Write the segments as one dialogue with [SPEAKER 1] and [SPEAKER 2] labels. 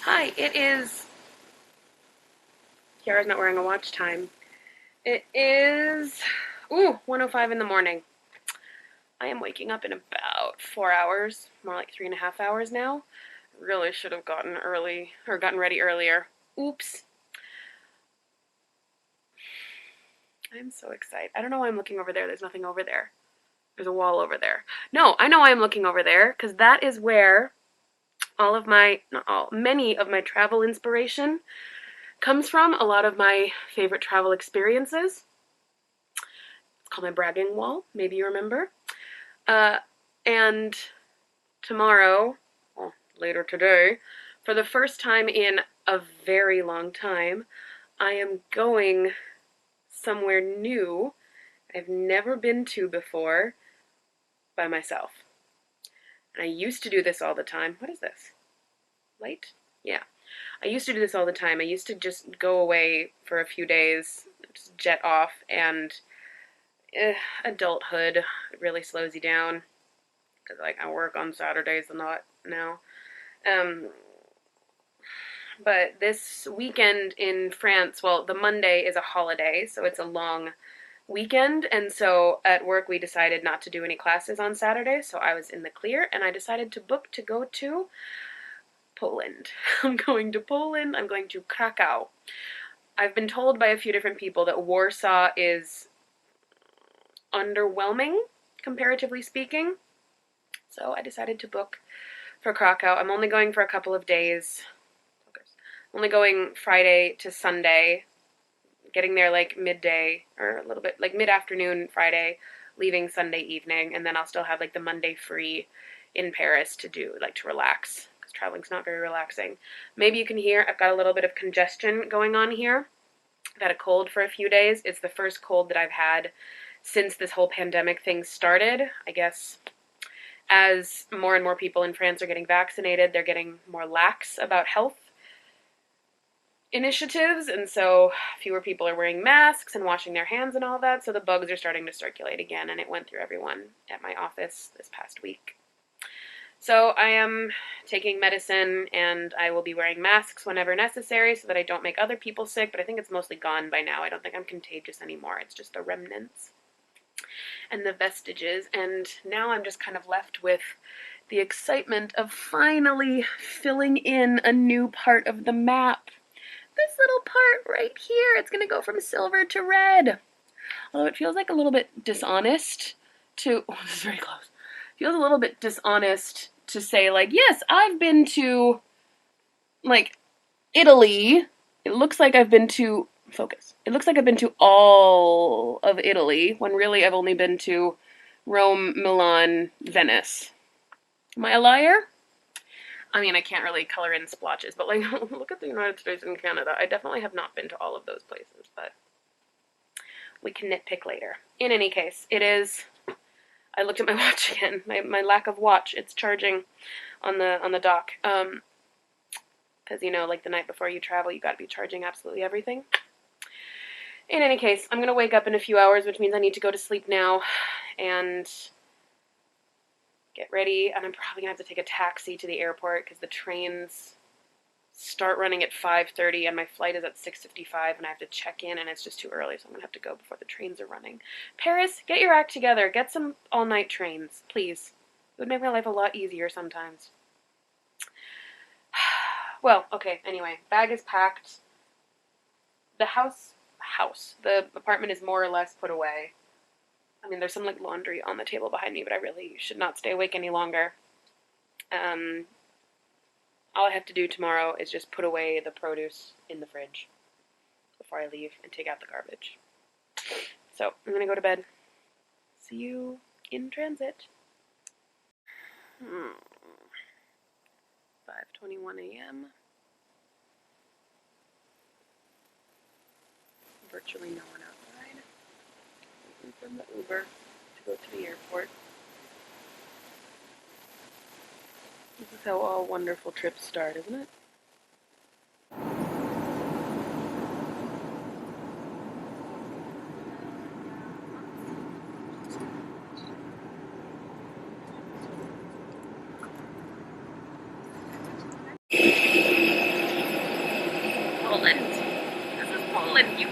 [SPEAKER 1] Hi, it is. Kiara's not wearing a watch time. It is. 1:05 in the morning. I am waking up in about 4 hours, more like 3.5 hours now. Really should have gotten ready earlier. Oops. I'm so excited. I don't know why I'm looking over there. There's nothing over there. There's a wall over there. No, I know why I'm looking over there, because that is where many of my travel inspiration comes from. A lot of my favorite travel experiences. It's called my bragging wall. Maybe you remember. Uh, and tomorrow, well, later today, for the first time in a very long time, I am going somewhere new I've never been to before by myself. And I used to do this all the time. What is this? Light? Yeah. I used to do this all the time. I used to just go away for a few days, just jet off, and adulthood really slows you down because I work on Saturdays a lot now. Um, but this weekend in France, well, the Monday is a holiday, so it's a long weekend, and so at work we decided not to do any classes on Saturday, so I was in the clear, and I decided to book to go to Poland. I'm going to Poland. I'm going to Krakow. I've been told by a few different people that Warsaw is underwhelming, comparatively speaking, so I decided to book for Krakow. I'm only going for a couple of days. I'm only going Friday to Sunday, getting there like midday or a little bit like mid-afternoon Friday, leaving Sunday evening, and then I'll still have like the Monday free in Paris to do, like to relax, because traveling's not very relaxing. Maybe you can hear I've got a little bit of congestion going on here. I've had a cold for a few days. It's the first cold that I've had since this whole pandemic thing started. I guess as more and more people in France are getting vaccinated, they're getting more lax about health initiatives, and so fewer people are wearing masks and washing their hands and all that, so the bugs are starting to circulate again, and it went through everyone at my office this past week. So I am taking medicine, and I will be wearing masks whenever necessary so that I don't make other people sick, but I think it's mostly gone by now. I don't think I'm contagious anymore. It's just the remnants and the vestiges, and now I'm just kind of left with the excitement of finally filling in a new part of the map. This little part right here, it's going to go from silver to red. Although it feels like a little bit dishonest to, oh, this is very close. It feels a little bit dishonest to say, like, yes, I've been to, like, Italy. It looks like I've been to, focus. It looks like I've been to all of Italy, when really I've only been to Rome, Milan, Venice. Am I a liar? I mean, I can't really color in splotches, but like, look at the United States and Canada. I definitely have not been to all of those places, but we can nitpick later. In any case, it is. I looked at my watch again. My lack of watch. It's charging on the dock. Because like the night before you travel, you got to be charging absolutely everything. In any case, I'm gonna wake up in a few hours, which means I need to go to sleep now, and get ready, and I'm probably gonna have to take a taxi to the airport because the trains start running at 5:30 and my flight is at 6:55 and I have to check in and it's just too early, so I'm gonna have to go before the trains are running. Paris, get your act together. Get some all-night trains, please. It would make my life a lot easier sometimes. Well, okay, anyway, bag is packed. The the apartment is more or less put away. I mean, there's some like laundry on the table behind me, but I really should not stay awake any longer. All I have to do tomorrow is just put away the produce in the fridge before I leave and take out the garbage. So I'm gonna go to bed. See you in transit. 5:21 a.m. Virtually no one outside. Waiting for the Uber to go to the airport. This is how all wonderful trips start, isn't it?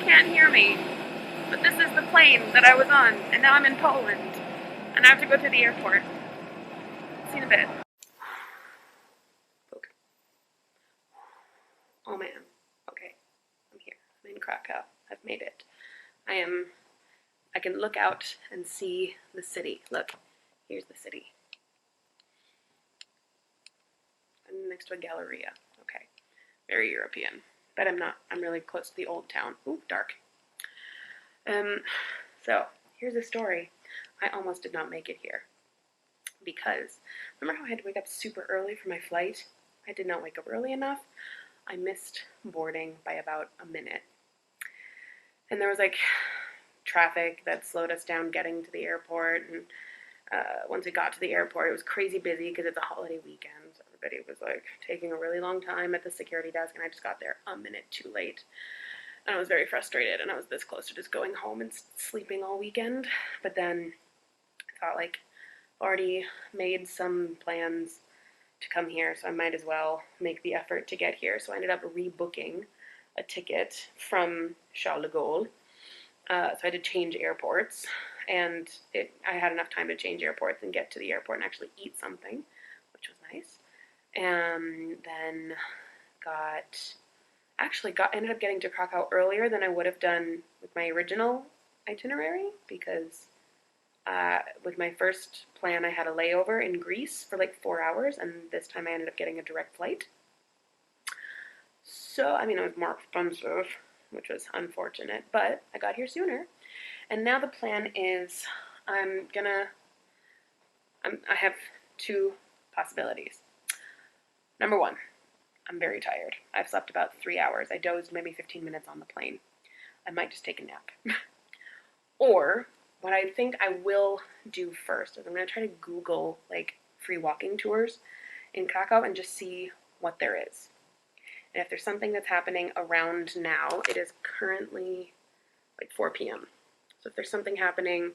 [SPEAKER 1] can't hear me, but this is the plane that I was on, and now I'm in Poland, and I have to go through the airport. See you in a bit. Okay. Oh man. Okay. I'm here. I'm in Krakow. I've made it. I can look out and see the city. Look, here's the city. I'm next to a galleria. Okay. Very European. But I'm not. I'm really close to the old town. Ooh, dark. So, here's a story. I almost did not make it here. Because, remember how I had to wake up super early for my flight? I did not wake up early enough. I missed boarding by about a minute. And there was like traffic that slowed us down getting to the airport. And once we got to the airport, it was crazy busy because it's a holiday weekend. So everybody was like taking a really long time at the security desk, and I just got there a minute too late. And I was very frustrated, and I was this close to just going home and sleeping all weekend. But then I thought, like, already made some plans to come here, so I might as well make the effort to get here. So I ended up rebooking a ticket from Charles de Gaulle. So I had to change airports, and I had enough time to change airports and get to the airport and actually eat something, which was nice. And then ended up getting to Krakow earlier than I would have done with my original itinerary, because with my first plan I had a layover in Greece for like 4 hours, and this time I ended up getting a direct flight. So, I mean, it was more expensive, which was unfortunate, but I got here sooner. And now the plan is I have two possibilities. Number one, I'm very tired. I've slept about 3 hours. I dozed maybe 15 minutes on the plane. I might just take a nap. Or what I think I will do first is I'm going to try to Google like free walking tours in Krakow and just see what there is. And if there's something that's happening around now, it is currently like 4 p.m. So if there's something happening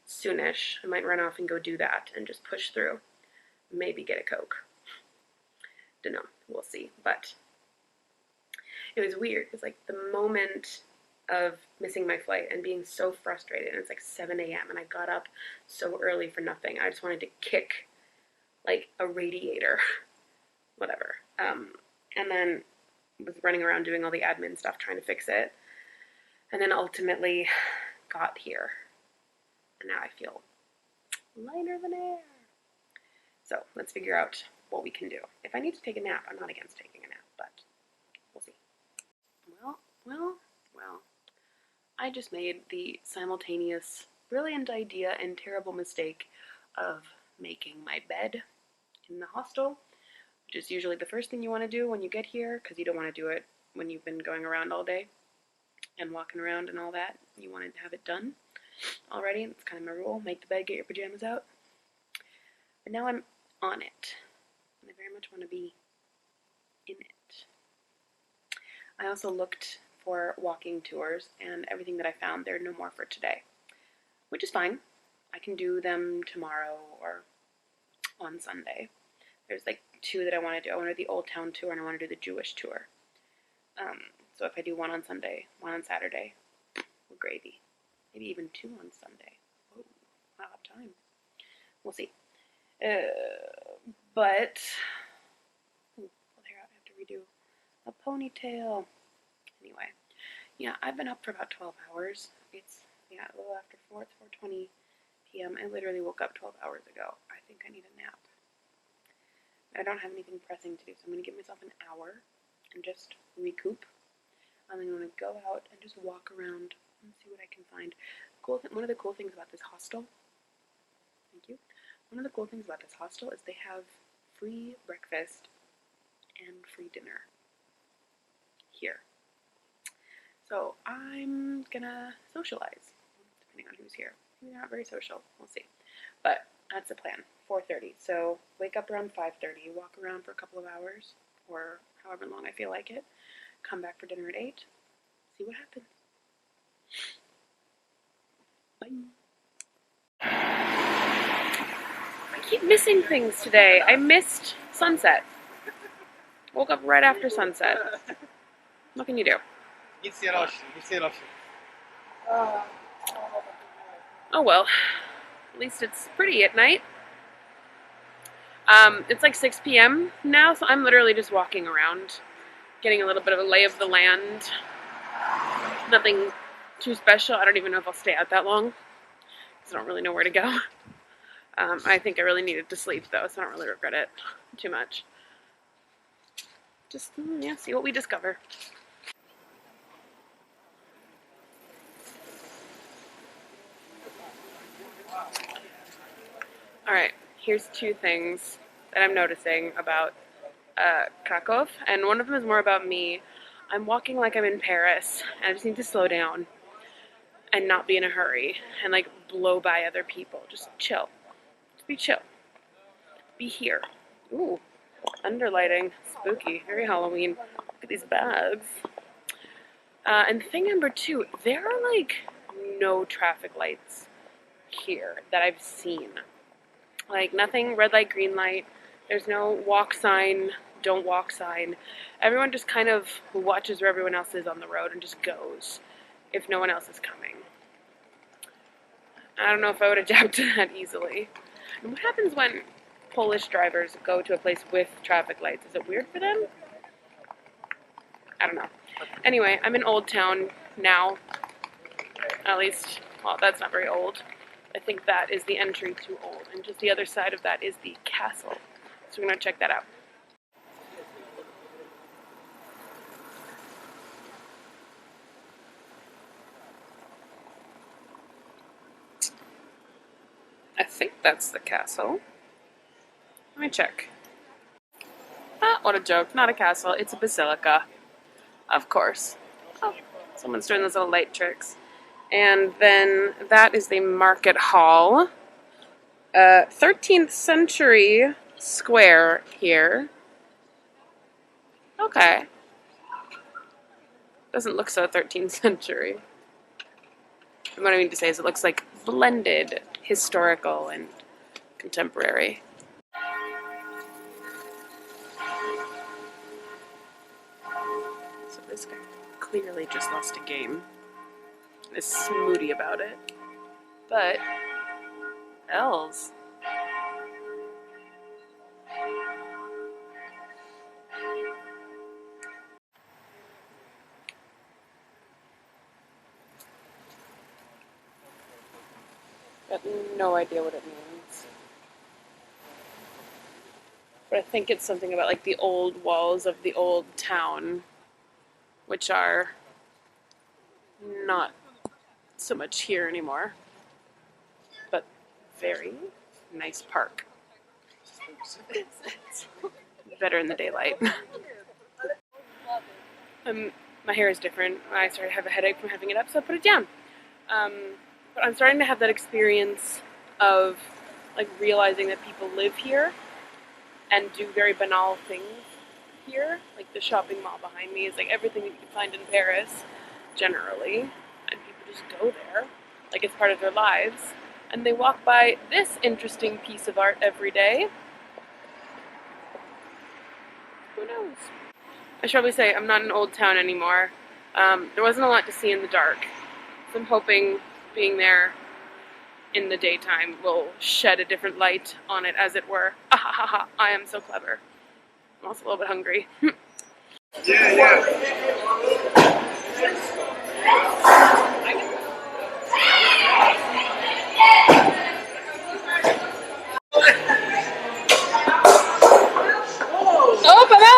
[SPEAKER 1] soonish, I might run off and go do that and just push through. Maybe get a Coke. Dunno, we'll see. But it was weird. It was like the moment of missing my flight and being so frustrated. And it's like 7 a.m. and I got up so early for nothing. I just wanted to kick like a radiator. Whatever. And then was running around doing all the admin stuff trying to fix it. And then ultimately got here. And now I feel lighter than air. So let's figure out what we can do. If I need to take a nap, I'm not against taking a nap, but we'll see. Well. I just made the simultaneous brilliant idea and terrible mistake of making my bed in the hostel, which is usually the first thing you want to do when you get here, because you don't want to do it when you've been going around all day and walking around and all that. You want to have it done already. It's kind of my rule. Make the bed, get your pajamas out. But now I'm on it, and I very much want to be in it. I also looked for walking tours, and everything that I found, there are no more for today, which is fine. I can do them tomorrow or on Sunday. There's like 2 that I want to do. I want to do the Old Town tour, and I want to do the Jewish tour. So if I do one on Sunday, one on Saturday, we're gravy. Maybe even 2 on Sunday. Oh, I'll have time. We'll see. But I have to redo a ponytail. Anyway, yeah, I've been up for about 12 hours. It's, a little after 4. It's 4:20 p.m. I literally woke up 12 hours ago. I think I need a nap. I don't have anything pressing to do, so I'm going to give myself an hour and just recoup. And then I'm going to go out and just walk around and see what I can find. One of the cool things about this hostel, thank you. One of the cool things about this hostel is they have free breakfast and free dinner here. So I'm gonna socialize, depending on who's here. Maybe they're not very social, we'll see. But that's the plan, 4:30. So wake up around 5:30, walk around for a couple of hours, or however long I feel like it, come back for dinner at 8, see what happens. Bye. I keep missing things today. I missed sunset. Woke up right after sunset. What can you do?
[SPEAKER 2] Nic nie rośnie.
[SPEAKER 1] Oh well, at least it's pretty at night. It's like 6 p.m. now, so I'm literally just walking around, getting a little bit of a lay of the land. Nothing too special. I don't even know if I'll stay out that long, because I don't really know where to go. I think I really needed to sleep, though, so I don't really regret it too much. Just, yeah, see what we discover. Alright, here's two things that I'm noticing about Krakow, and one of them is more about me. I'm walking like I'm in Paris, and I just need to slow down and not be in a hurry and like blow by other people. Just chill. Just be chill. Be here. Ooh, underlighting. Spooky. Very Halloween. Look at these bags. And thing number two, there are like no traffic lights here that I've seen. Like nothing red light, green light. There's no walk sign, don't walk sign. Everyone just kind of watches where everyone else is on the road and just goes if no one else is coming. I don't know if I would adapt to that easily. And what happens when Polish drivers go to a place with traffic lights? Is it weird for them? I don't know. Anyway, I'm in Old Town now. At least, well, that's not very old. I think that is the entry to Old. And just the other side of that is the castle. So we're going to check that out. I think that's the castle. Let me check. Ah, what a joke. Not a castle. It's a basilica. Of course. Oh, someone's doing those little light tricks. And then that is the market hall. 13th century square here. Okay. Doesn't look so 13th century. What I mean to say is it looks like blended historical and contemporary. So this guy clearly just lost a game. Is smooty about it. But bells. Got no idea what it means. But I think it's something about like the old walls of the old town, which are not so much here anymore. But very nice park. Better in the daylight. My hair is different. I started to have a headache from having it up, so I put it down. But I'm starting to have that experience of like realizing that people live here and do very banal things here. Like the shopping mall behind me is like everything that you can find in Paris, generally, and people just go there like it's part of their lives. And they walk by this interesting piece of art every day. Who knows? I should probably say I'm not in Old Town anymore. There wasn't a lot to see in the dark. So I'm hoping being there in the daytime will shed a different light on it, as it were. Ah ha ha ha, I am so clever. I'm also a little bit hungry. Oh, pas mal!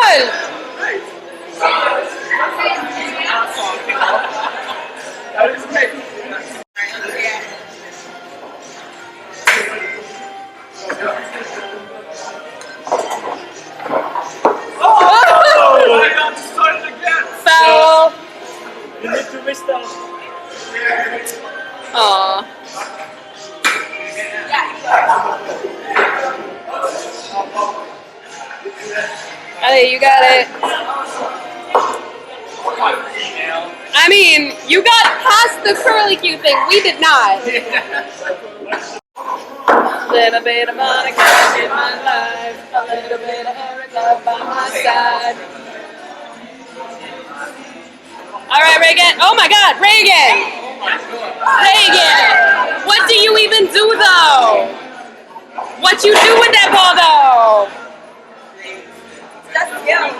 [SPEAKER 1] Foul!
[SPEAKER 2] You need to restart.
[SPEAKER 1] Aww. Hey, you got it. I mean, you got past the curlicue thing. We did not. Little bit of Monica in my life, a little bit of Erica by my side. All right, Reagan. Oh my God, Reagan! Reagan, what do you even do though? What you do with that ball though?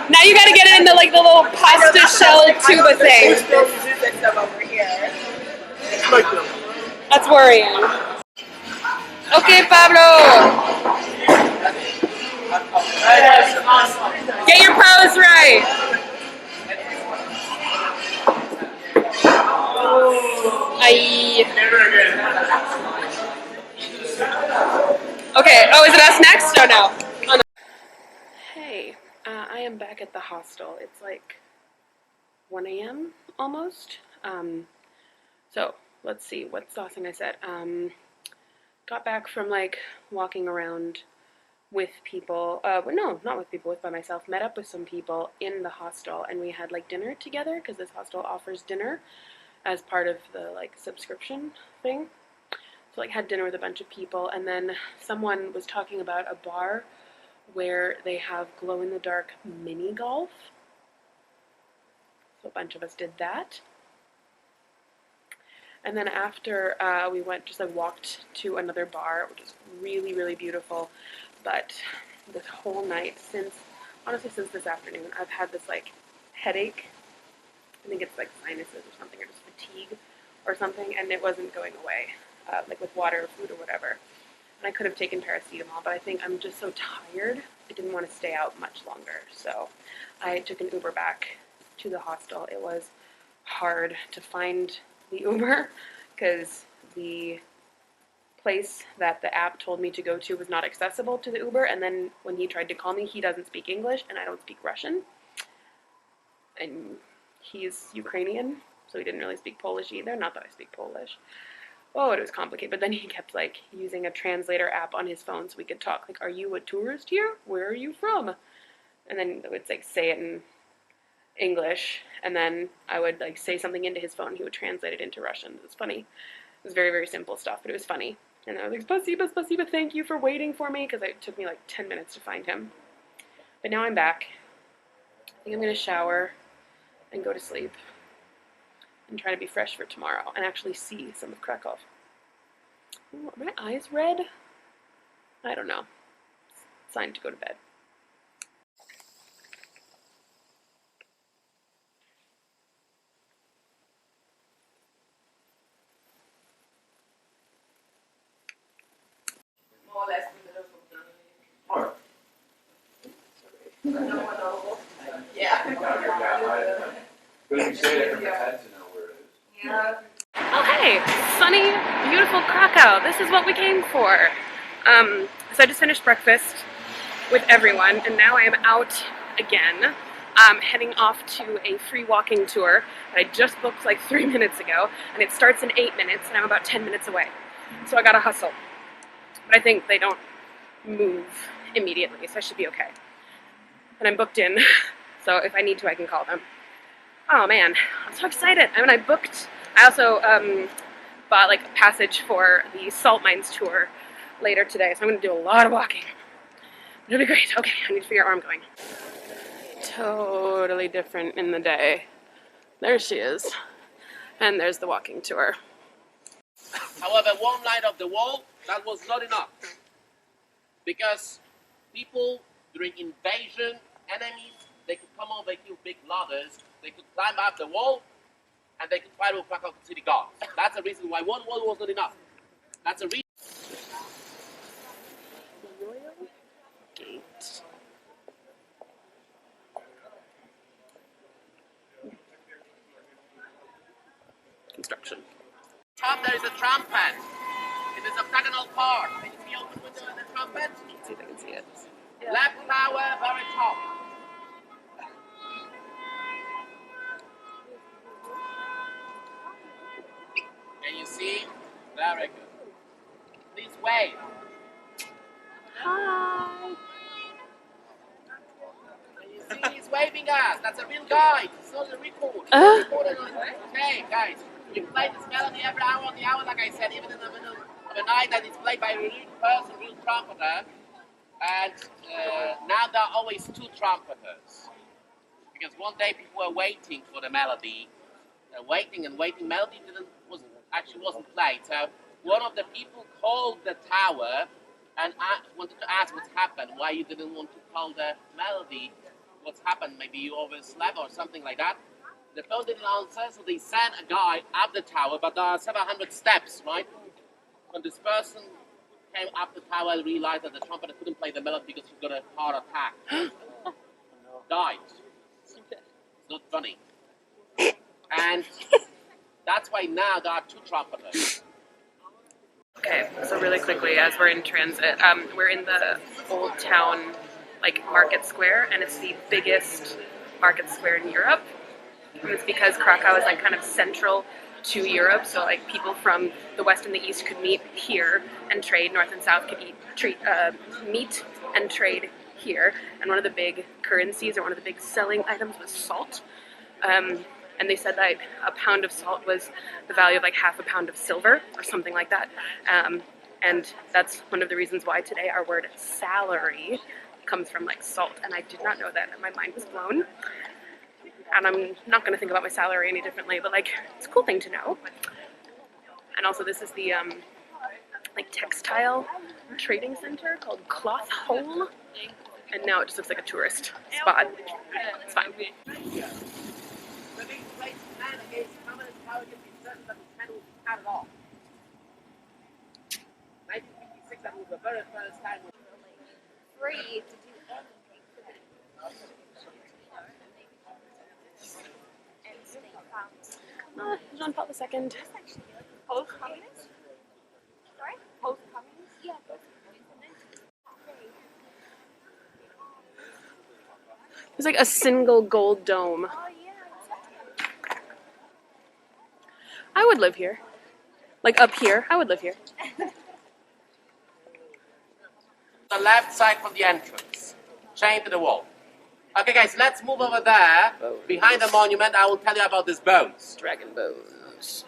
[SPEAKER 1] Now you gotta get it in the like the little pasta shell tuba thing. That's worrying. Okay, Pablo. Get your pose right. Aye. Okay. Oh, is it us next? Oh no. Oh, no. Hey, I am back at the hostel. It's like 1 a.m. almost. So let's see. What's the last thing I said? Got back from like walking around with people. No, not with people. With by myself. Met up with some people in the hostel, and we had like dinner together because this hostel offers dinner as part of the like subscription thing. So like had dinner with a bunch of people, and then someone was talking about a bar where they have glow in the dark mini golf. So a bunch of us did that. And then after we went, just like walked to another bar, which is really, really beautiful. But this whole night, honestly since this afternoon, I've had this like headache. I think it's like sinuses or something, or just fatigue or something, and it wasn't going away, like with water or food or whatever. And I could have taken paracetamol, but I think I'm just so tired, I didn't want to stay out much longer. So I took an Uber back to the hostel. It was hard to find the Uber because the place that the app told me to go to was not accessible to the Uber, and then when he tried to call me, he doesn't speak English and I don't speak Russian. And he's Ukrainian, so he didn't really speak Polish either. Not that I speak Polish. Oh, it was complicated. But then he kept like using a translator app on his phone so we could talk. Like, are you a tourist here? Where are you from? And then it would like say it in English, and then I would like say something into his phone. He would translate it into Russian. It was funny. It was very, very simple stuff, but it was funny. And I was like, spasiba, spasiba, thank you for waiting for me, because it took me like 10 minutes to find him. But now I'm back. I think I'm going to shower and go to sleep and try to be fresh for tomorrow and actually see some of Krakow. Ooh, are my eyes red? I don't know. It's time to go to bed. Oh hey, sunny, beautiful Krakow. This is what we came for. So I just finished breakfast with everyone, and now I am out again, heading off to a free walking tour that I just booked like 3 minutes ago, and it starts in 8 minutes, and I'm about 10 minutes away. So I gotta hustle. But I think they don't move immediately, so I should be okay. And I'm booked in, so if I need to, I can call them. Oh man, I'm so excited. I mean, I also bought like a passage for the salt mines tour later today, so I'm going to do a lot of walking. It'll be great. Okay, I need to figure out where I'm going. Totally different in the day. There she is. And there's the walking tour.
[SPEAKER 3] However, one line of the wall, that was not enough. Because people, during invasion, enemies, they could come over, kill big ladders, they could climb up the wall, and they could fight with Krakow city guards. That's the reason why one wall was not enough. That's a reason.
[SPEAKER 1] Royal Gate. Construction.
[SPEAKER 3] Top there is a trumpet. It is octagonal part. Can you see open window and the trumpet?
[SPEAKER 1] Let's see if I can see it.
[SPEAKER 3] Yeah. Left tower, very top. Can you see? Very good. Please wave.
[SPEAKER 1] Hi.
[SPEAKER 3] Can you see he's waving us? That's a real guide. It's not a record. Okay, guys. You play this melody every hour on the hour, like I said, even in the middle of the night, and it's played by a real person, real trumpeter. And now there are always two trumpeters. Because one day people were waiting for the melody. Waiting and waiting. Melody actually wasn't played. So one of the people called the tower and wanted to ask what's happened, why you didn't want to call the melody, what's happened, maybe you overslept or something like that. The phone didn't answer, so they sent a guy up the tower, but there are 700 steps, right? When this person came up the tower and realized that the trumpeter couldn't play the melody because he got a heart attack. Died. It's not funny. And that's why now there are two trumpeters.
[SPEAKER 1] Okay, so really quickly, as we're in transit, we're in the old town, like market square, and it's the biggest market square in Europe. And it's because Krakow is like kind of central to Europe, so like people from the west and the east could meet here and trade. North and south could meet and trade here. And one of the big currencies or one of the big selling items was salt. And they said that a pound of salt was the value of like half a pound of silver or something like that. And that's one of the reasons why today our word salary comes from like salt. And I did not know that, and my mind was blown. And I'm not going to think about my salary any differently, but like it's a cool thing to know. And also this is the like textile trading center called Cloth Hole. And now it just looks like a tourist spot. It's fine.
[SPEAKER 3] The big place man against communist power can be certain that the pen will be cut off. 1956, that was the very first time we
[SPEAKER 4] free to do anything and stay found.
[SPEAKER 1] Jean-Paul II.
[SPEAKER 4] Post-communist? Sorry? Post-communist? Yeah, post-communist.
[SPEAKER 1] There's like a single gold dome.
[SPEAKER 4] Oh, yeah.
[SPEAKER 1] I would live here. Like up here, I would live here.
[SPEAKER 3] the left side from the entrance, chained to the wall. Okay, guys, let's move over there. Behind the monument, I will tell you about these bones.
[SPEAKER 1] Dragon bones.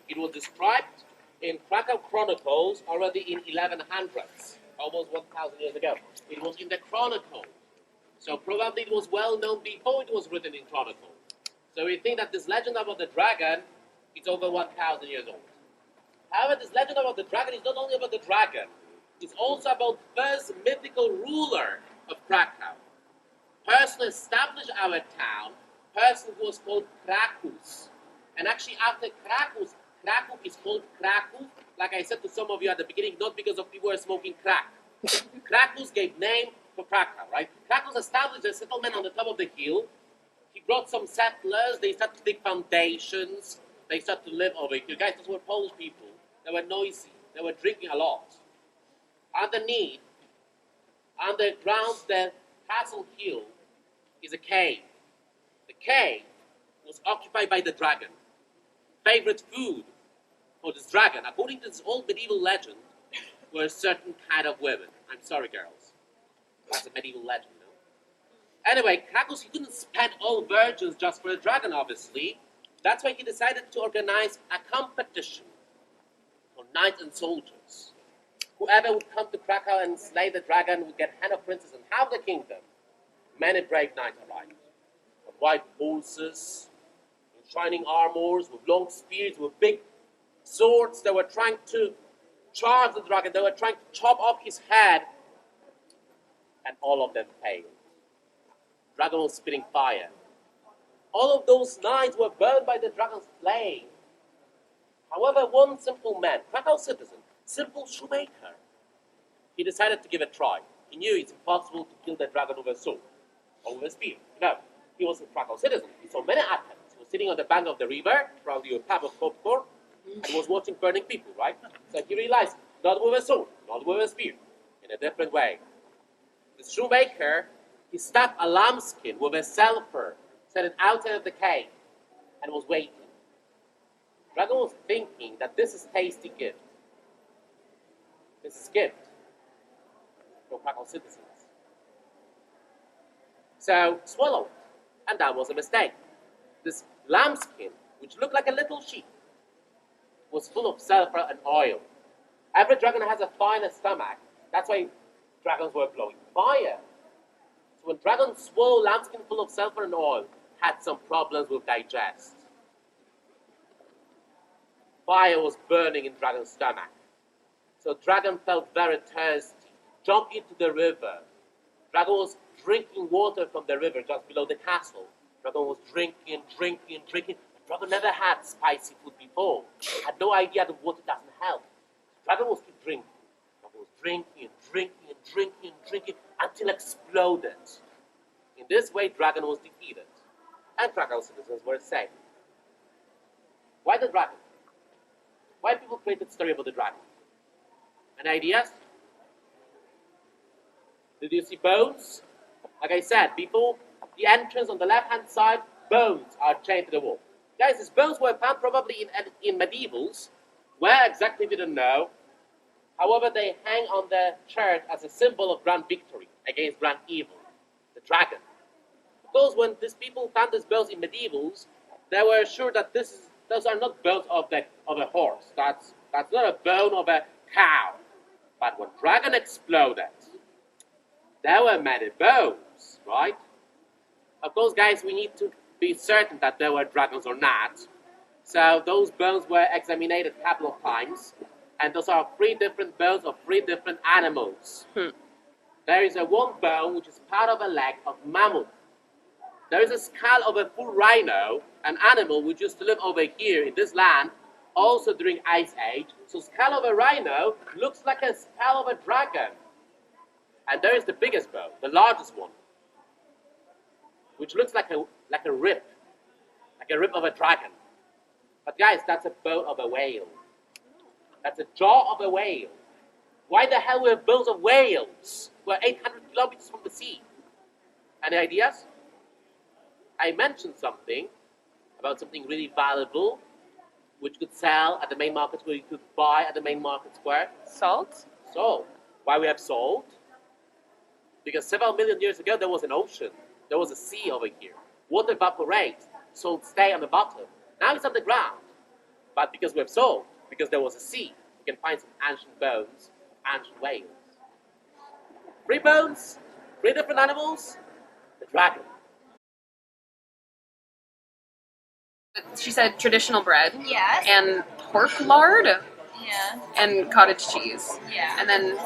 [SPEAKER 3] It was described in Krakow Chronicles already in 1100s, almost 1,000 years ago. It was in the Chronicle. So probably it was well known before it was written in Chronicle. So we think that this legend about the dragon is over 1,000 years old. However, this legend about the dragon is not only about the dragon, it's also about the first mythical ruler of Krakow. Person who established our town, person who was called Krakow. And actually after Krakow is called Krakow, like I said to some of you at the beginning, not because of people who are smoking crack. Krakow gave name for Krakow, right? Krakow established a settlement on the top of the hill. He brought some settlers, they started to dig foundations, they started to live over here. Guys, those were Polish people. They were noisy, they were drinking a lot. Underneath, underground the castle hill is a cave. The cave was occupied by the dragon. Favorite food for this dragon, according to this old medieval legend, were a certain kind of women. I'm sorry, girls. That's a medieval legend, no? Anyway, Krakow, he couldn't spend all virgins just for a dragon, obviously. That's why he decided to organize a competition for knights and soldiers. Whoever would come to Krakow and slay the dragon would get hand of princes and half the kingdom. Many brave knights arrived. On white horses, in shining armors, with long spears, with big swords. They were trying to charge the dragon. They were trying to chop off his head. And all of them failed. Dragon was spitting fire. All of those knights were burned by the dragon's flame. However, one simple man, Krakow citizen, simple shoemaker, he decided to give it a try. He knew it's impossible to kill the dragon with a sword or with a spear. No, he was a Krakow citizen. He saw many attempts. He was sitting on the bank of the river, probably a tub of popcorn, and was watching burning people, right? So he realized, not with a sword, not with a spear, in a different way. The shoemaker, he stuck a lambskin with a sulfur, set it outside of the cave, and was waiting. Dragon was thinking that this is tasty gift. This is gift for Krakow citizens. So swallow it, and that was a mistake. This lambskin, which looked like a little sheep, was full of sulfur and oil. Every dragon has a finer stomach. That's why dragons were blowing fire. So when dragons swallowed lambskin full of sulfur and oil, had some problems with digest. fire was burning in Dragon's stomach. So Dragon felt very thirsty, jumped into the river. Dragon was drinking water from the river just below the castle. Dragon was drinking. Dragon never had spicy food before. Had no idea that water doesn't help. Dragon was keep drinking. Dragon was drinking until exploded. In this way, Dragon was defeated, and Krakow citizens were saved. Why the dragon? Why people created the story about the dragon? Any ideas? Did you see bones? Like I said, people, the entrance on the left-hand side, bones are chained to the wall. Guys, these bones were found probably in medievals. Where exactly we don't know. However, they hang on the church as a symbol of grand victory against grand evil, the dragon. Because when these people found these bones in medievals, they were sure that those are not bones of a horse. That's not a bone of a cow. But when dragon exploded, there were many bones, right? Of course, guys, we need to be certain that there were dragons or not. So those bones were examined a couple of times, and those are 3 different bones of 3 different animals. There is one bone which is part of a leg of mammoth. There is a skull of a full rhino, an animal which used to live over here in this land, also during Ice Age. So skull of a rhino looks like a skull of a dragon. And there is the biggest bone, the largest one, which looks like a rib of a dragon. But guys, that's a bone of a whale. That's a jaw of a whale. Why the hell were bones of whales? We're 800 kilometers from the sea. Any ideas? I mentioned something about something really valuable, which could sell at the main market square, you could buy at the main market square.
[SPEAKER 1] Salt?
[SPEAKER 3] Salt. Why we have salt? Because several million years ago there was an ocean. There was a sea over here. Water evaporates, salt stay on the bottom. Now it's on the ground. But because we have salt, because there was a sea, we can find some ancient bones, ancient whales. 3 bones, 3 different animals, the dragon.
[SPEAKER 1] She said traditional bread
[SPEAKER 4] Yes.
[SPEAKER 1] and pork lard
[SPEAKER 4] Yeah.
[SPEAKER 1] and cottage cheese.
[SPEAKER 4] Yeah.
[SPEAKER 1] And then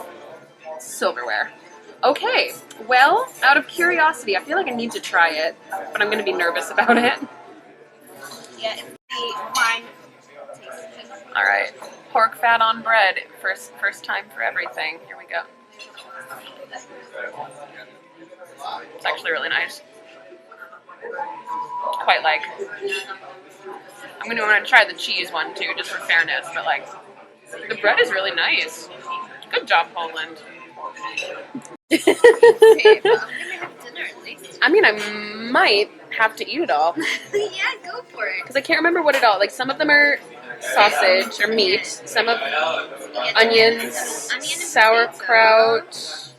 [SPEAKER 1] silverware. Okay, well, out of curiosity, I feel like I need to try it, but I'm going to be nervous about it.
[SPEAKER 4] Yeah, it's the wine tasting.
[SPEAKER 1] All right, pork fat on bread, first time for everything. Here we go. It's actually really nice. Quite like. I'm going to want to try the cheese one too, just for fairness, but like, the bread is really nice. Good job, Poland.
[SPEAKER 4] Okay, well, I'm gonna have dinner at least.
[SPEAKER 1] I mean, I might have to eat it all.
[SPEAKER 4] Yeah, go for it.
[SPEAKER 1] Because I can't remember what it all, like some of them are sausage or meat, some of onions, sauerkraut.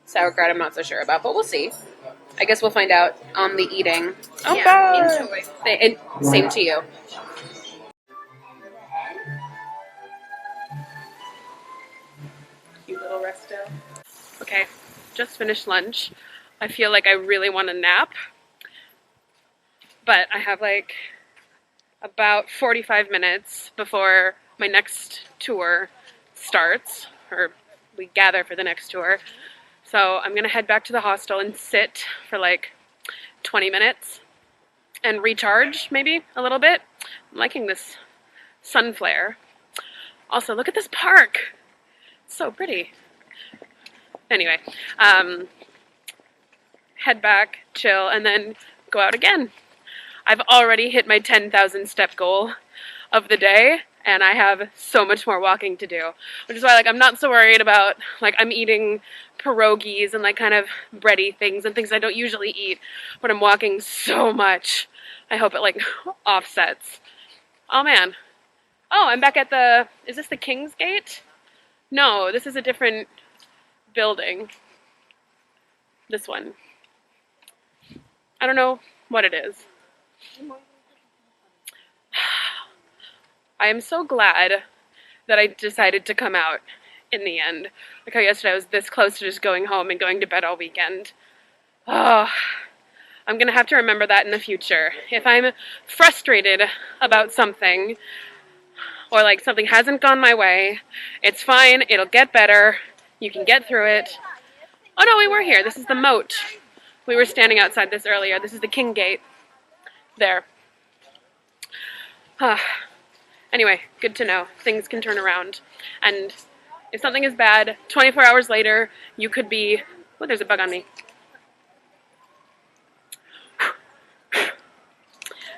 [SPEAKER 1] Sauerkraut I'm not so sure about, but we'll see. I guess we'll find out on the eating. Oh,
[SPEAKER 4] Yeah,
[SPEAKER 1] bye.
[SPEAKER 4] enjoy.
[SPEAKER 1] And same to you. Cute little resto. Okay, just finished lunch. I feel like I really want a nap, but I have like about 45 minutes before my next tour starts, or we gather for the next tour. So I'm gonna head back to the hostel and sit for like 20 minutes and recharge maybe a little bit. I'm liking this sun flare. Also, look at this park. It's so pretty. Anyway, head back, chill, and then go out again. I've already hit my 10,000 step goal of the day, and I have so much more walking to do. Which is why, like, I'm not so worried about, like, I'm eating pierogies and, like, kind of bready things and things I don't usually eat, but I'm walking so much. I hope it, like, offsets. Oh, man. Oh, I'm back at the, is this the King's Gate? No, this is a different building. This one. I don't know what it is. I am so glad that I decided to come out in the end. Like how yesterday I was this close to just going home and going to bed all weekend. Oh, I'm going to have to remember that in the future. If I'm frustrated about something, or like something hasn't gone my way. It's fine. It'll get better. You can get through it. Oh no, we were here. This is the moat. We were standing outside this earlier. This is the King Gate. There. Anyway, good to know. Things can turn around. And if something is bad, 24 hours later, you could be... Oh, there's a bug on me.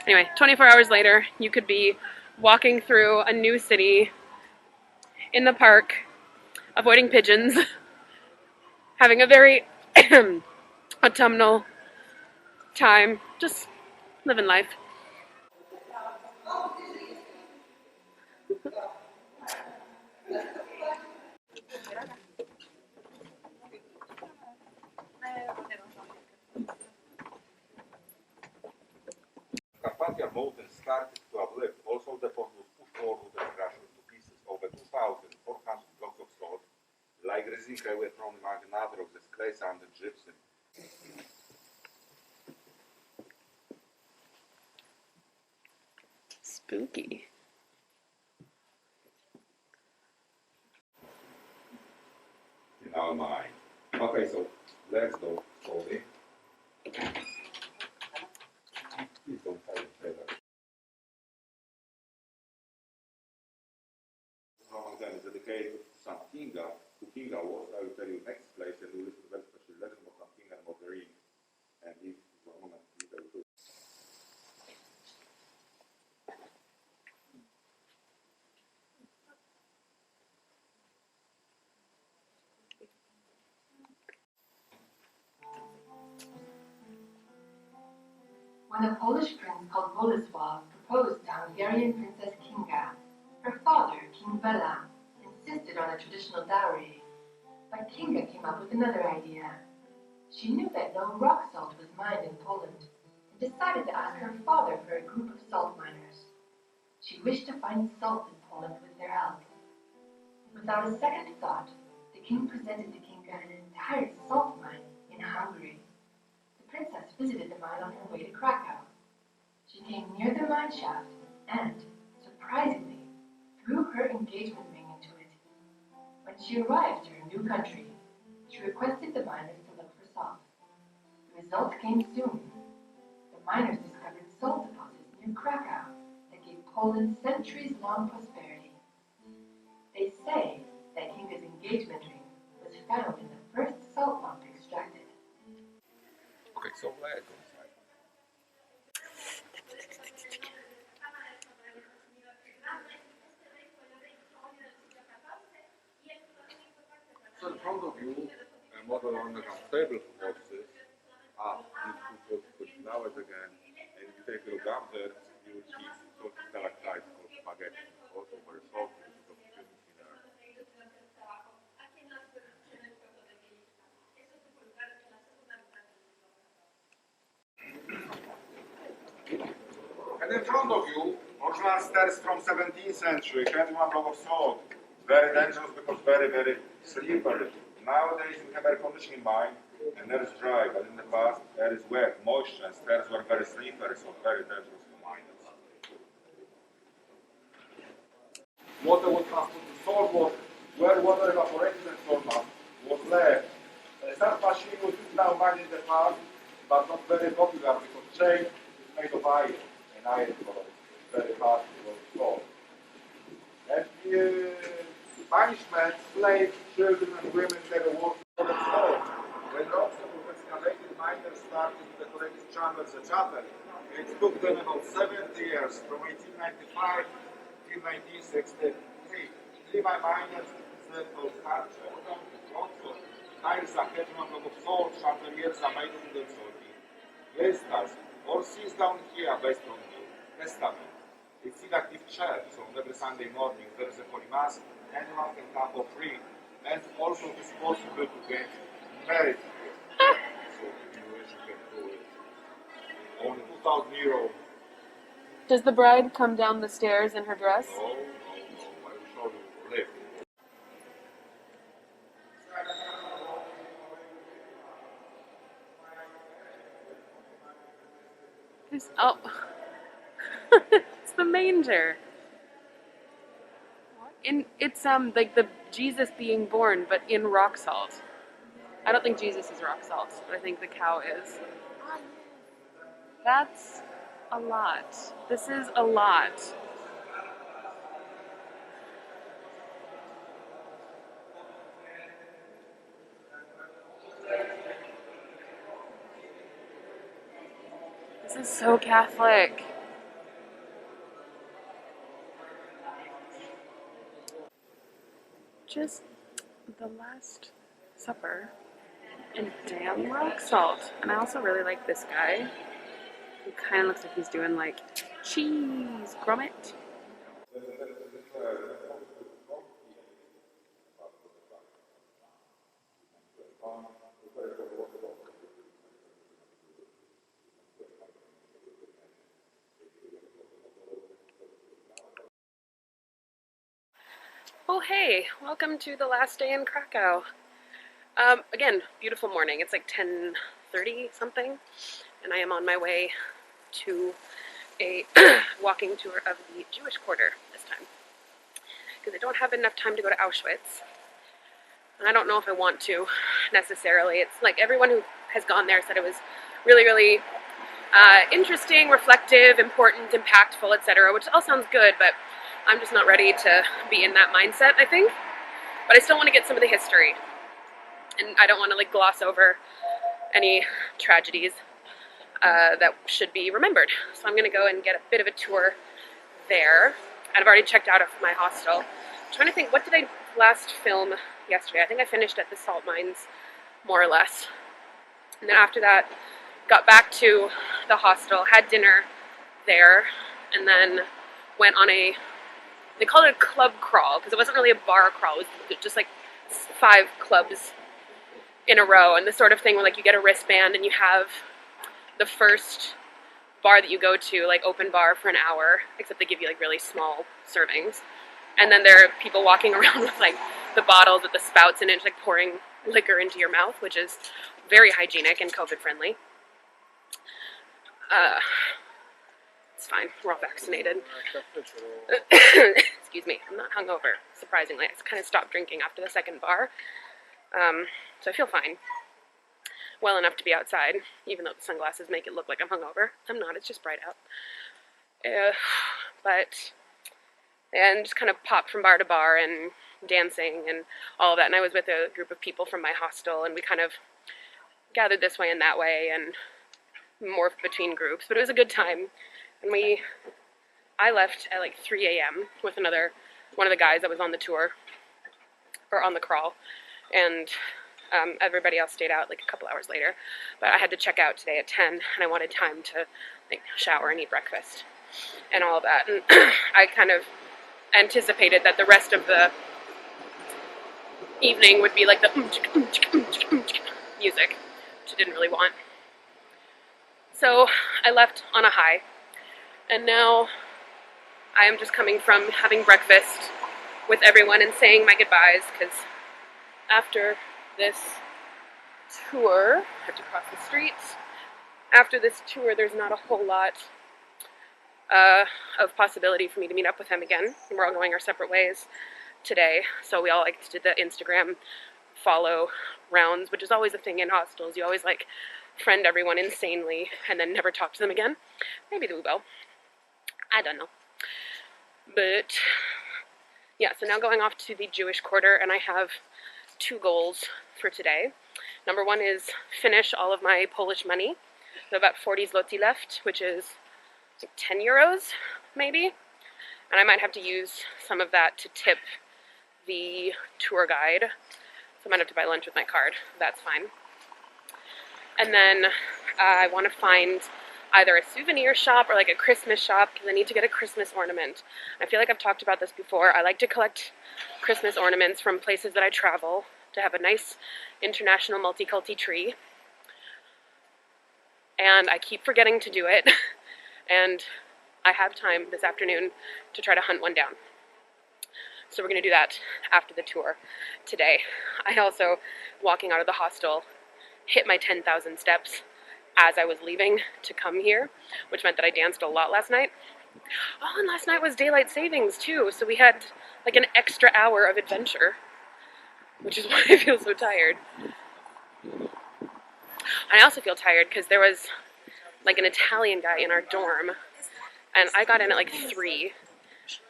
[SPEAKER 1] Anyway, 24 hours later, you could be walking through a new city in the park, avoiding pigeons, having a very autumnal time, just living life.
[SPEAKER 5] Carpathian Mountains started to uplift. Also, the fort was pushed forward and crushed into pieces. Over 2,400 blocks of salt, like resin, were thrown among another of the clay, sand, and gypsum.
[SPEAKER 1] Spooky.
[SPEAKER 5] In our mind. Okay, so let's go slowly. Please don't tell each other. One of them is dedicated to Saint Kinga, who Kinga was. I will tell you next place, and you listen to very special legend of Saint Kinga and of the ring. And if one moment, please, I will do.
[SPEAKER 6] When a Polish prince called Bolesław proposed to Hungarian Princess Kinga, her father, King Bela, insisted on a traditional dowry. But Kinga came up with another idea. She knew that no rock salt was mined in Poland and decided to ask her father for a group of salt miners. She wished to find salt in Poland with their help. Without a second thought, the king presented to Kinga an entire salt mine in Hungary. The princess visited the mine on her way to Krakow. She came near the mine shaft and, surprisingly, threw her engagement ring into it. When she arrived to her new country, she requested the miners to look for salt. The result came soon. The miners discovered salt deposits near Krakow that gave Poland centuries-long prosperity. They say that Kinga's engagement ring was found in the first salt lump extracted.
[SPEAKER 5] Okay, so let's go inside. So in front of you, a model on the table for horses. These two put flowers again. And if you take a look up there, you will see sort of stalactites called spaghetti. Also very salty, because of humidity there. And in front of you, original stairs from 17th century, 21 block of salt. Very dangerous because very, very slippery. Nowadays we have air conditioning mine and air is dry, but in the past air is wet, moisture, and stairs were very slippery, so very dangerous for miners. Water was transported, salt was where water evaporated and salt mass was left. Such machine was used now mine in the past, but not very popular because chain is made of iron, and iron was very hard to go salt. And punishment, slaves, children, and women never worked for themselves. When rocks were excavated, miners started to decorate the chambers, the chapel. It took them about 70 years, from 1895 till 1963. Three miners served for sculpture, bronze, tiles are kept on of salt, chandeliers are made of the salty. Crystals, all seals down here based on the Testament. It's still active church, so every Sunday morning there is a Holy Mass, anyone can come for free, and also it's possible to get married here. So if you wish, you can do it. Only €2,000.
[SPEAKER 1] Does the bride come down the stairs in her dress?
[SPEAKER 5] No, no, no. I will show you lift.
[SPEAKER 1] Oh, it's the manger. It's like the Jesus being born, but in rock salt. I don't think Jesus is rock salt, but I think the cow is. That's a lot. This is a lot. This is so Catholic. Just the Last Supper and damn rock salt. And I also really like this guy. He kind of looks like he's doing like cheese grommet. Oh hey, welcome to the last day in Krakow. Again, beautiful morning. It's like 10:30 something, and I am on my way to a walking tour of the Jewish quarter this time. Because I don't have enough time to go to Auschwitz. And I don't know if I want to necessarily. It's like everyone who has gone there said it was really, really interesting, reflective, important, impactful, etc., which all sounds good, but I'm just not ready to be in that mindset, I think. But I still want to get some of the history. And I don't want to like gloss over any tragedies that should be remembered. So I'm going to go and get a bit of a tour there. And I've already checked out of my hostel. I'm trying to think, what did I last film yesterday? I think I finished at the salt mines, more or less. And then after that, got back to the hostel, had dinner there, and then went on they called it a club crawl, because it wasn't really a bar crawl, it was just like 5 clubs in a row, and the sort of thing where like you get a wristband and you have the first bar that you go to, like open bar for an hour, except they give you like really small servings. And then there are people walking around with like the bottles with the spouts in it, like pouring liquor into your mouth, which is very hygienic and COVID friendly. It's fine, we're all vaccinated. Excuse me, I'm not hungover, surprisingly. I kind of stopped drinking after the second bar. So I feel fine. Well enough to be outside, even though the sunglasses make it look like I'm hungover. I'm not, it's just bright out. And just kind of popped from bar to bar and dancing and all of that. And I was with a group of people from my hostel, and we kind of gathered this way and that way and morphed between groups. But it was a good time. And I left at like 3 a.m. with one of the guys that was on the tour, or on the crawl. And everybody else stayed out like a couple hours later. But I had to check out today at 10, and I wanted time to like shower and eat breakfast and all of that. And I kind of anticipated that the rest of the evening would be like the music, which I didn't really want. So I left on a high, and now I am just coming from having breakfast with everyone and saying my goodbyes, because after this tour, I have to cross the street. After this tour, there's not a whole lot of possibility for me to meet up with him again. And we're all going our separate ways today. So we all like to do the Instagram follow rounds, which is always a thing in hostels. You always like friend everyone insanely and then never talk to them again. Maybe we will. I don't know. But yeah, so now going off to the Jewish quarter, and I have 2 goals for today. Number 1 is finish all of my Polish money. So about 40 zloty left, which is like 10 euros, maybe. And I might have to use some of that to tip the tour guide. So I might have to buy lunch with my card. That's fine. And then I want to find either a souvenir shop or like a Christmas shop, because I need to get a Christmas ornament. I feel like I've talked about this before. I like to collect Christmas ornaments from places that I travel to have a nice international multi-culti tree. And I keep forgetting to do it. And I have time this afternoon to try to hunt one down. So we're going to do that after the tour today. I also, walking out of the hostel, hit my 10,000 steps as I was leaving to come here, which meant that I danced a lot last night. Oh, and last night was daylight savings too, so we had like an extra hour of adventure, which is why I feel so tired. I also feel tired because there was like an Italian guy in our dorm, and I got in at like 3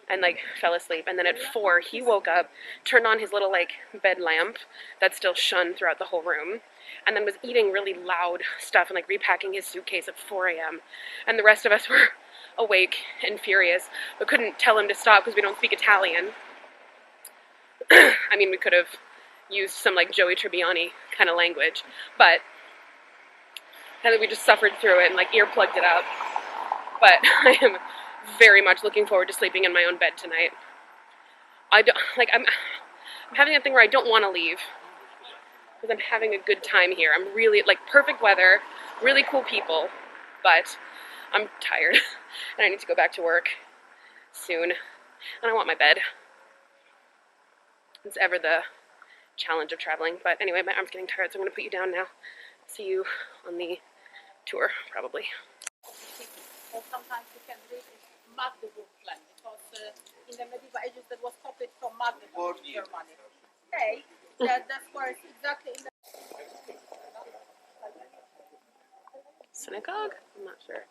[SPEAKER 1] and like fell asleep, and then at 4 he woke up, turned on his little like bed lamp that still shone throughout the whole room, and then was eating really loud stuff and like repacking his suitcase at 4 a.m. And the rest of us were awake and furious, but couldn't tell him to stop because we don't speak Italian. I mean, we could have used some like Joey Tribbiani kind of language, but and then we just suffered through it and like earplugged it up. But I am very much looking forward to sleeping in my own bed tonight. I don't like I'm having a thing where I don't want to leave because I'm having a good time here. I'm really like perfect weather, really cool people, but I'm tired and I need to go back to work soon. And I want my bed. It's ever the challenge of traveling. But anyway, my arm's getting tired, so I'm going to put you down now. See you on the tour, probably.
[SPEAKER 7] Or sometimes you can read it Magdeburg plan because in the medieval ages that was copied from Magdeburg, Germany. Hey, that's where it's exactly in the
[SPEAKER 1] Synagogue? I'm not sure.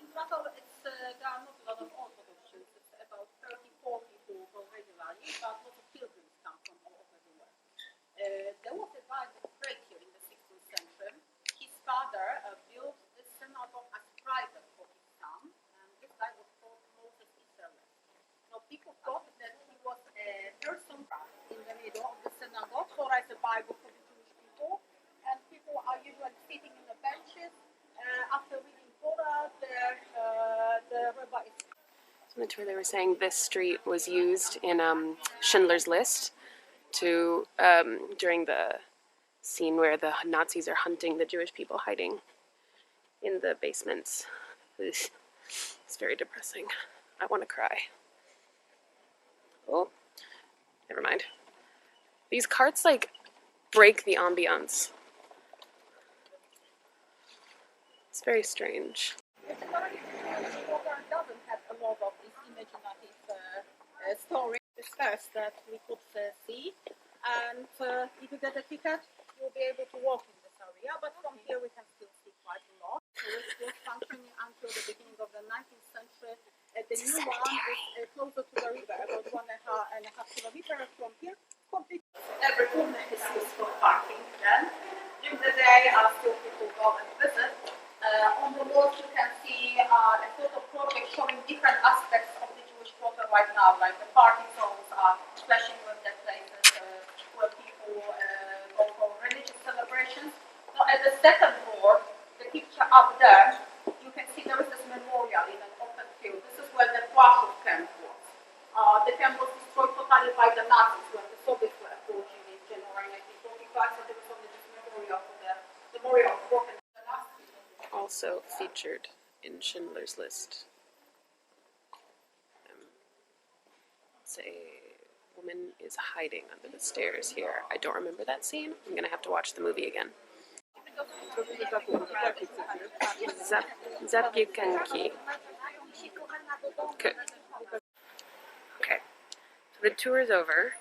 [SPEAKER 7] in Krakow. There are not a lot of Orthodox Jews. It's about 34 people who go regularly, but lots of pilgrims come from all over the world. There was a guy that prayed here in the 16th century. His father built a synagogue as private for his son, and this guy was called Moses Israel. Now people thought that he was a person in the middle of the synagogue who writes the Bible for the Jewish people, and people are usually sitting in the benches after reading Torah. The rabbi is.
[SPEAKER 1] On the tour, they were saying this street was used in Schindler's List to during the scene where the Nazis are hunting the Jewish people hiding in the basements. It's very depressing. I want to cry. Oh, never mind. These carts like break the ambiance. It's very strange.
[SPEAKER 7] The program doesn't have a lot of these imaginative stories. It's first that we could see, and if you get a ticket, you'll be able to walk in this area. But from here, we can still see quite a lot. So it was functioning until the beginning of the 19th century. The new one is closer to the river, about 1.5 kilometers from here. Every corner is used for parking. Then during the day, still people go and visit. On the walls, you can see a photo project showing different aspects of the Jewish quarter right now, like the party zones are flashing with the places where people go for religious celebrations. Now, at the second floor, the picture up there, you can see there is this memorial in an open field. This is where the Krakow camp was. The camp was destroyed totally by the Nazis when the Soviets were approaching in January 1945, so there was only this memorial for the memorial of broken.
[SPEAKER 1] Also featured in Schindler's List. A woman is hiding under the stairs here. I don't remember that scene. I'm gonna have to watch the movie again. Zapiekanki. Okay. Okay. So the tour is over.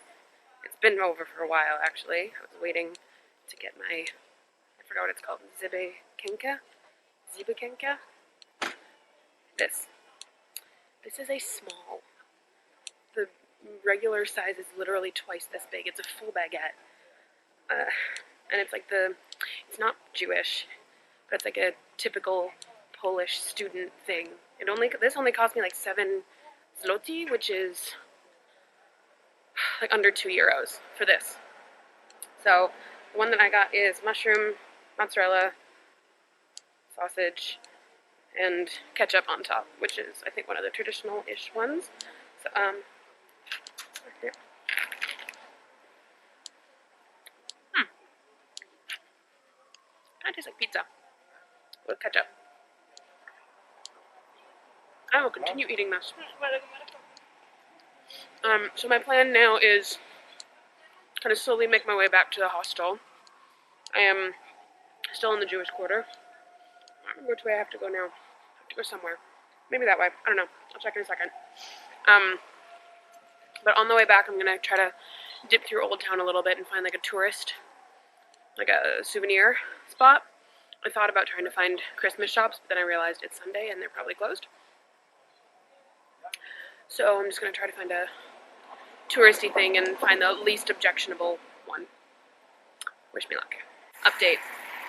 [SPEAKER 1] It's been over for a while, actually. I was waiting to get my, I forgot what it's called, Zibekenka? Zibekenka? This. This is a small. The regular size is literally twice this big. It's a full baguette. And it's like it's not Jewish, but it's like a typical Polish student thing. This only cost me like 7 zloty, which is like under 2 euros for this. So the one that I got is mushroom, mozzarella, sausage, and ketchup on top, which is I think one of the traditional-ish ones. So here. Kind of tastes like pizza with ketchup. I will continue eating this. So my plan now is kind of slowly make my way back to the hostel. I am still in the Jewish quarter. don't remember which way I have to go now. I have to go somewhere. Maybe that way. I don't know. I'll check in a second. But on the way back, I'm gonna try to dip through Old Town a little bit and find like a tourist, like a souvenir spot. I thought about trying to find Christmas shops, but then I realized it's Sunday and they're probably closed. So I'm just gonna try to find a touristy thing and find the least objectionable one. Wish me luck. Update.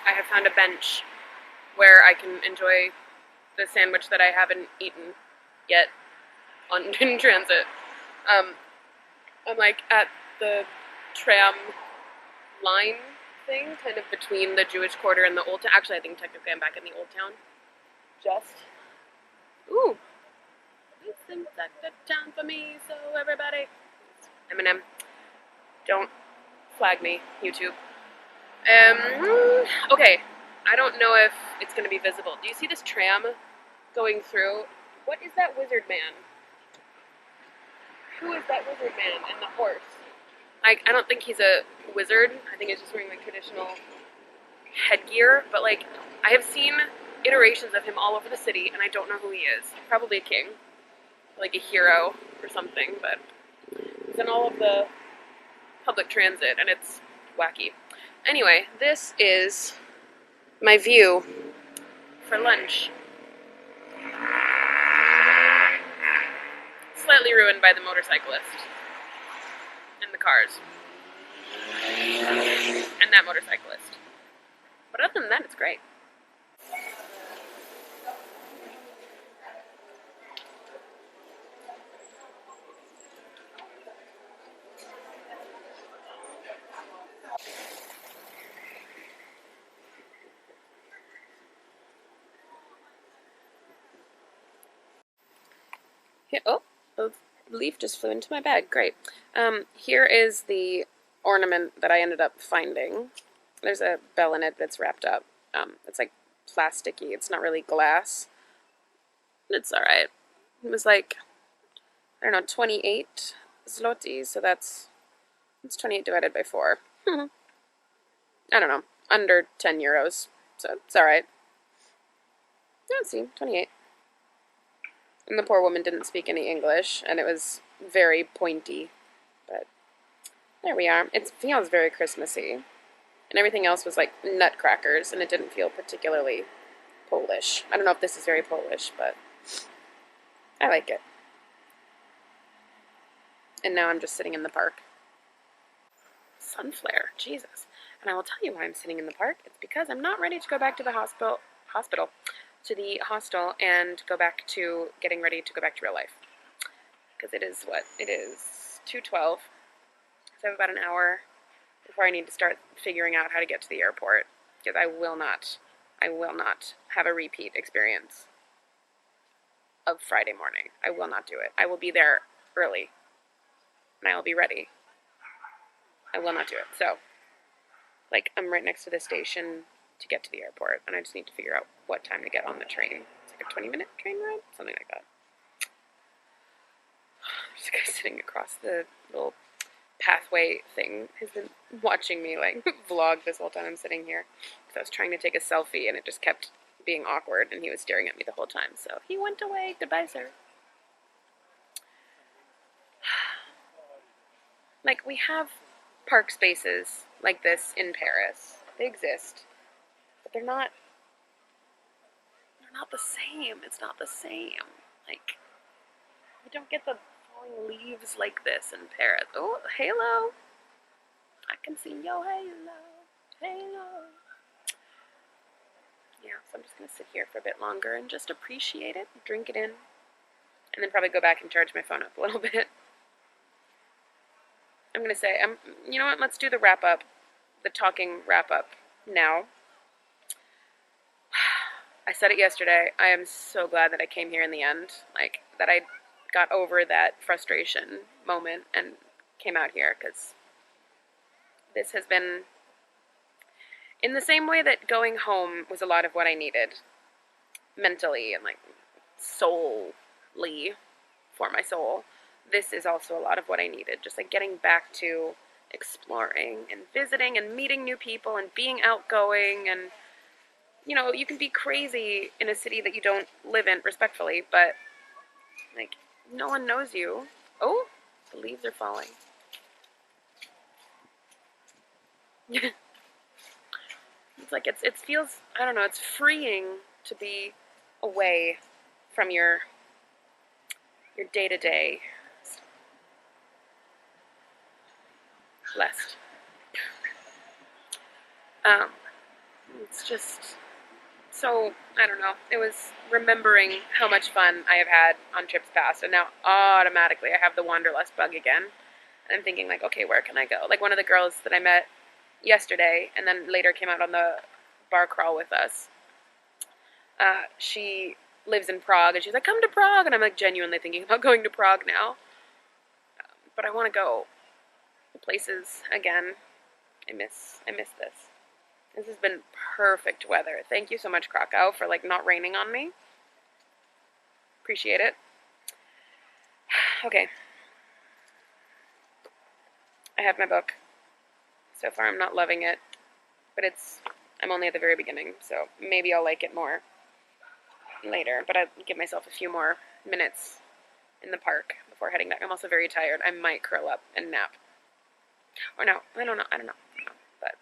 [SPEAKER 1] I have found a bench where I can enjoy the sandwich that I haven't eaten yet in transit. I'm like at the tram line thing, kind of between the Jewish Quarter and the Old Town. Actually, I think technically I'm back in the Old Town. Ooh, this seems like a good time for me, so everybody. Eminem, don't flag me, YouTube. Okay, I don't know if it's going to be visible. Do you see this tram going through? What is that wizard man? Who is that wizard man and the horse? I don't think he's a wizard. I think he's just wearing like traditional headgear. But like, I have seen iterations of him all over the city, and I don't know who he is. Probably a king, like a hero or something. But he's in all of the public transit, and it's wacky. Anyway, this is my view for lunch. Slightly ruined by the motorcyclist and the cars and that motorcyclist. But other than that, it's great. Here, oh, a leaf just flew into my bag. Great. Here is the ornament that I ended up finding. There's a bell in it that's wrapped up. It's like plasticky. It's not really glass. It's alright. It was like, I don't know, 28 zloty, so it's 28 divided by 4. I don't know, under 10 euros, so it's alright. Let's see, 28. And the poor woman didn't speak any English, and it was very pointy. But there we are. It feels very Christmassy. And everything else was like nutcrackers, and it didn't feel particularly Polish. I don't know if this is very Polish, but I like it. And now I'm just sitting in the park. Sun flare, Jesus. And I will tell you why I'm sitting in the park. It's because I'm not ready to go back to the hostel, to the hostel, and go back to getting ready to go back to real life. Because it is what? It is 2:12. So I have about an hour before I need to start figuring out how to get to the airport. Because I will not have a repeat experience of Friday morning. I will not do it. I will be there early. And I will be ready. I will not do it. So, like, I'm right next to the station to get to the airport, and I just need to figure out what time to get on the train. It's like a 20-minute train ride? Something like that. This guy sitting across the little pathway thing has been watching me, like, vlog this whole time I'm sitting here. Because I was trying to take a selfie, and it just kept being awkward, and he was staring at me the whole time. So, he went away. Goodbye, sir. Like, we have park spaces like this in Paris. They exist. But they're not the same. It's not the same. Like, you don't get the falling leaves like this in Paris. Oh, halo. I can see your halo. Halo. Yeah, so I'm just going to sit here for a bit longer and just appreciate it, drink it in, and then probably go back and charge my phone up a little bit. I'm going to say, you know what, let's do the wrap-up, the talking wrap-up now. I said it yesterday, I am so glad that I came here in the end, like, that I got over that frustration moment and came out here, because this has been, in the same way that going home was a lot of what I needed, mentally and, like, soully, for my soul, this is also a lot of what I needed. Just like getting back to exploring and visiting and meeting new people and being outgoing and you know, you can be crazy in a city that you don't live in, respectfully, but like no one knows you. Oh, the leaves are falling. It's like it feels, I don't know, it's freeing to be away from your day to day. Blessed. Um, it's just so, I don't know. It was remembering how much fun I have had on trips past, and now automatically I have the wanderlust bug again. And I'm thinking like, okay, where can I go? Like one of the girls that I met yesterday, and then later came out on the bar crawl with us. She lives in Prague, and she's like, come to Prague, and I'm like genuinely thinking about going to Prague now. But I want to go places again. I miss this. This has been perfect weather. Thank you so much, Krakow, for like not raining on me. Appreciate it. Okay. I have my book. So far I'm not loving it, but I'm only at the very beginning, so maybe I'll like it more later, but I'll give myself a few more minutes in the park before heading back. I'm also very tired. I might curl up and nap. Or no, I don't know. But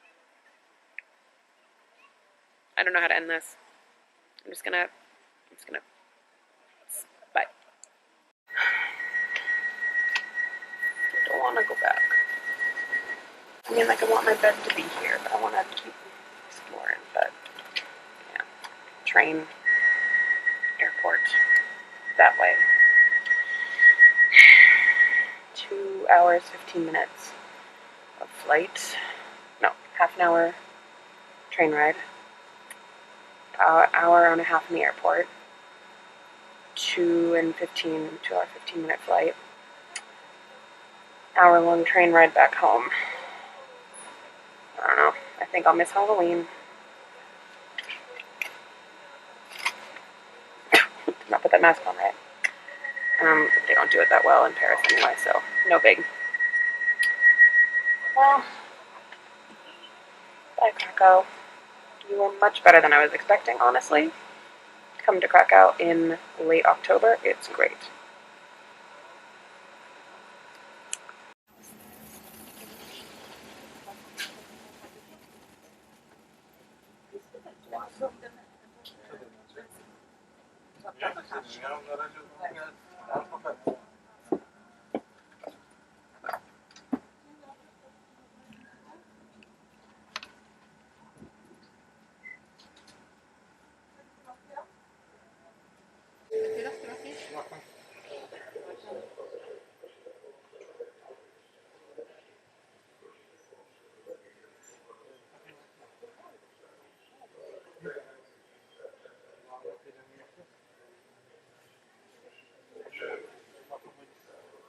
[SPEAKER 1] I don't know how to end this. I'm just gonna bye. I don't wanna go back. I mean, like, I want my bed to be here, but I want to keep exploring. But yeah, train, airport, that way. 2 hours, 15 minutes of flight. No, half an hour train ride. Hour and a half in the airport. 2 hour, 15-minute flight. Hour-long train ride back home. I don't know. I think I'll miss Halloween. Did not put that mask on right. They don't do it that well in Paris anyway, so no big. Well, bye Krakow. You were much better than I was expecting, honestly. Come to Krakow in late October. It's great.
[SPEAKER 5] Ja mam na razie